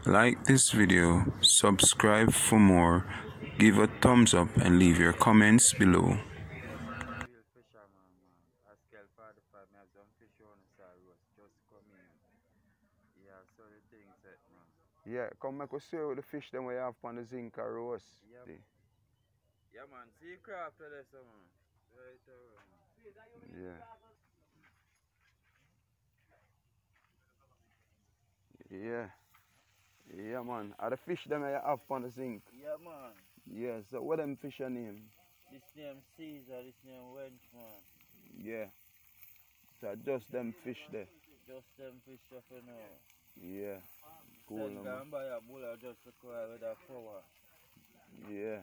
Like this video, subscribe for more, give a thumbs up and leave your comments below. Yeah, come make us see the fish them we have on the zinc or roast. Yeah man, see craft for this man. Right Yeah. Yeah. Yeah man. Are the fish them we have on the zinc? Yeah man. Yeah, so what them fish are name? This name Caesar, this name Wench man. Yeah. So just them fish there. Just them fish for now. Yeah. Cool Then man. buy a Bulla just to cry with a power. Yeah.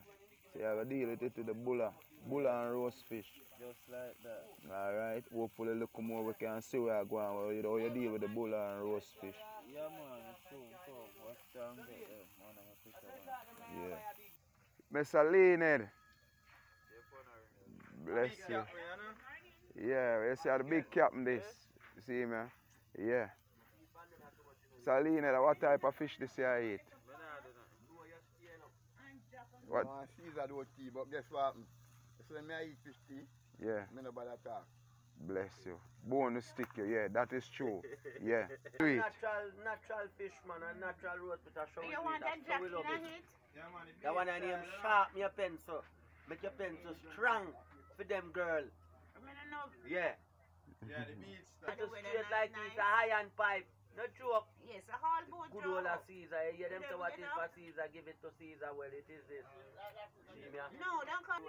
So you have a deal with it to the Bulla. Bulla and roast fish. Just like that. Alright. Hopefully look more we can see where I go and how you deal with the Bulla and roast fish. Yeah man, it's soon come. What's down there? Man, I'm a fisherman. Yeah. Mr. Leonard. Bless you. Yeah, you see the big captain this. You see me? Yeah. So Leonard, what type of fish this year eat? What? I Caesar do tea, but guess what happened? So when I eat fish tea, Yeah. I don't bother talk. Bless you. Bone to stick you, yeah, that is true. Yeah. Sweet. Natural Fishman and natural roast with a show. You want that jack in a hit? That one I name sharp your pencil. Make your pencil strong for them girl. Yeah. Yeah, the beats. Just straight like this, a high and pipe. No joke. Yes, a whole boat. Good old Caesar. You hear them say what is for Caesar, give it to Caesar. Well, it is this. See me? No, don't come.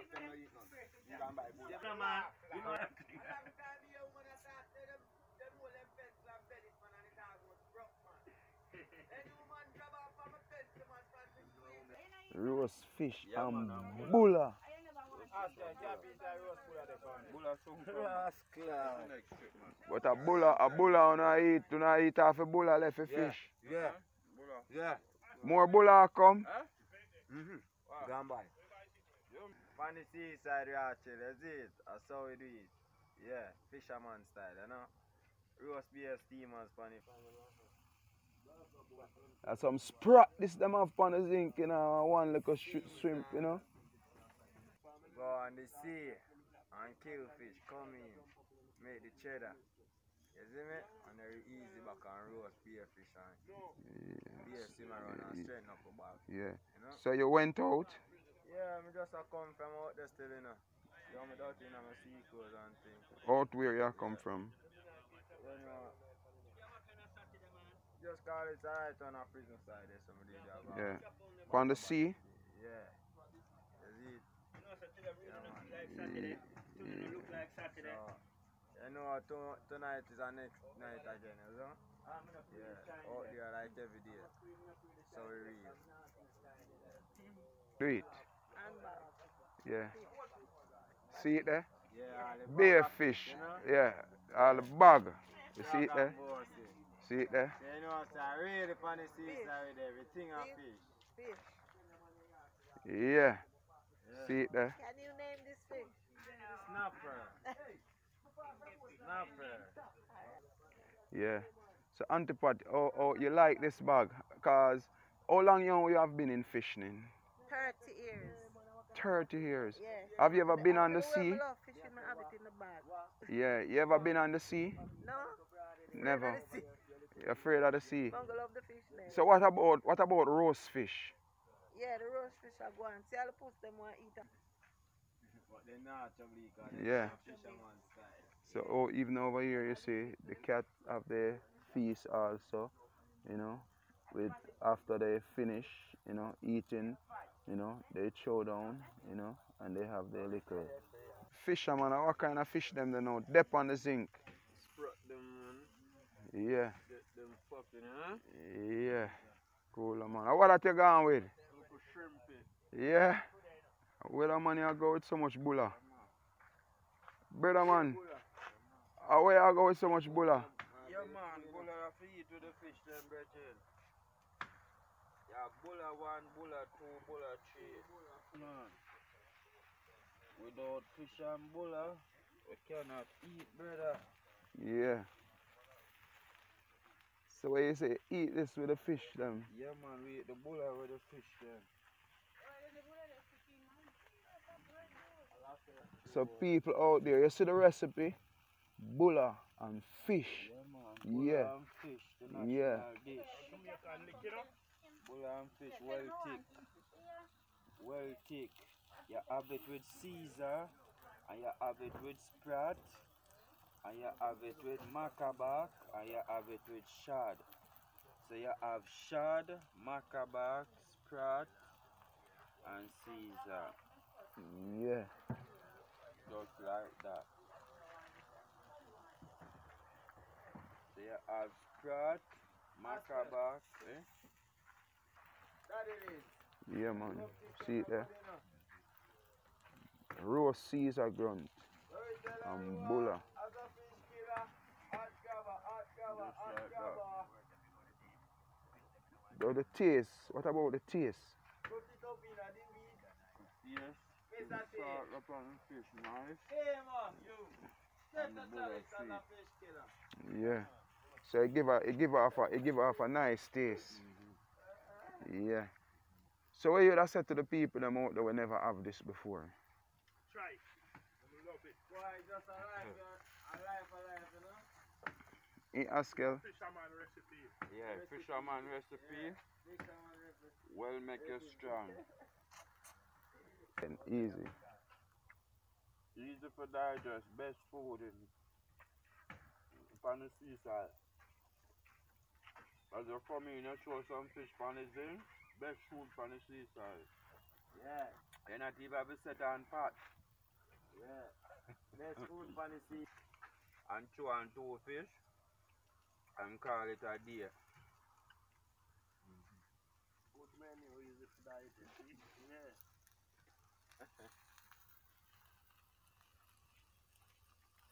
Roast fish and Bulla. But a Bulla you eat half a Bulla left a fish. Yeah. Yeah. More Bulla come. Gone by. On the seaside, we actually, that's it. That's how we do it. Yeah, fisherman style, you know. Roast beer steamers, funny. And some sprat this them have on the zinc, you know, one little shrimp, you know. Go on the sea and kill fish, come in, make the cheddar. You see me? And they're easy back and roast beer fish and beer simmer around and straighten up the back. Yeah. You know? So you went out? Yeah, I just come from out there still, you know. You know, out in my sea clothes and things. Out where you come from? You know, just call it right on a prison side there, somebody there. Yeah. On the sea? Yeah. Is it? Yeah. So, you know, tonight is our next night again, you know? Yeah, out there like every day. So we read. Do it. Yeah. See it there? Yeah, the Bear bag of fish. you know? Yeah. All the bag. You see it Bag there? of bossy. See it there? So, you know, so I really funny seaside with everything of fish. Yeah. See it there? Can you name this fish? Snapper. Snapper. Yeah. So Antipod, oh, you like this bag? Cause how long you have been in fishing? 30 years. 30 years. Yeah. Have you ever been on the The sea? way I love fishing, I have it in the bag. Yeah. You ever been on the sea? No? Never. Afraid of the sea. You're afraid of the sea. Bungle love the fish then. So what about roast fish? Yeah, the roast fish are going. See all the puss them want to eat them. But they're not trouble because Yeah. fisherman style. So even over here you see the cat have their feast also, you know, with after they finish, you know, eating, you know, they throw down, you know, and they have their little fisherman. What kind of fish them they know? Dep on the zinc. Sprout them, man. Yeah. Get them popping, huh? Yeah. Cool man. What that you going with? Look shrimpy. Yeah. Where the money I go with so much Bulla? Brother man. Where I go with so much Bulla? Yeah, man, Bulla have to eat with the fish, them, brethren. Yeah, Bulla 1, Bulla 2, Bulla 3. Man, without fish and Bulla, we cannot eat, brother. Yeah. So what you say, eat this with the fish them? Yeah, man, we eat the bulla with the fish then. So people out there, you see the recipe? Bulla and fish. Yeah, man. Bulla Yeah. and fish, the national Yeah. dish. Bulla and fish, well thick. Well thick. You have it with Caesar, and you have it with Sprat, and you have it with macabac, and you have it with shad. So you have shad, macabac, Sprat, and Caesar. Yeah. Just like that. So you have Sprat, macabac, eh? That it is. Yeah, man. See it there? Roast Caesar grunt and Bulla. But the taste, what about the taste? Yes. Salt upon the fish, nice. And the Bulla sweet. Yeah. So it give off a nice taste. Yeah. So what you would have said to the people them out there will never have this before? Try it. I love it. Why, just a life, you know? Eat Askel. Fisherman recipe. Yeah, fisherman recipe. Well make you strong. And easy. Easy for digest, best food in on the seaside. As you come in, you throw some fish on the thing, best food on the seaside. Yeah. You not even have a set on pot. Yeah. Best food on the sea. And chew on 2 fish and call it a day. Good menu, easy to digest. Yeah.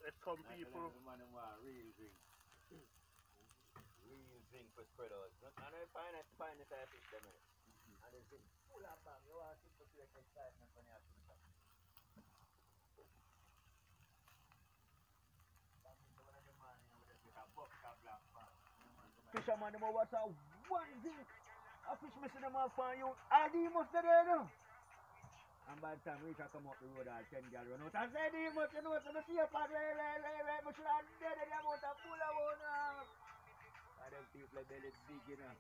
There's some people. Real drink. Real drink for spread out. And I find it I fish them. And it's full of bang. You want to put your excitement when you have to do that. Fisherman, them what's a one thing. A fish missing them off on you. And he must be there now. And by the time we come up the road, all 10 girls run out and say, he must know to the sea part, but should have dead in the amount of full of one. And them people belly big, you know.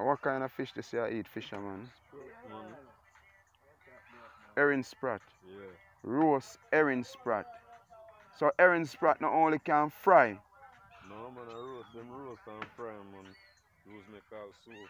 What kind of fish does you eat, fisherman? Herring sprat. Yeah. Roast herring sprat. So herring sprat not only can fry. No man, I roast them roast and fry man. Use me call soup.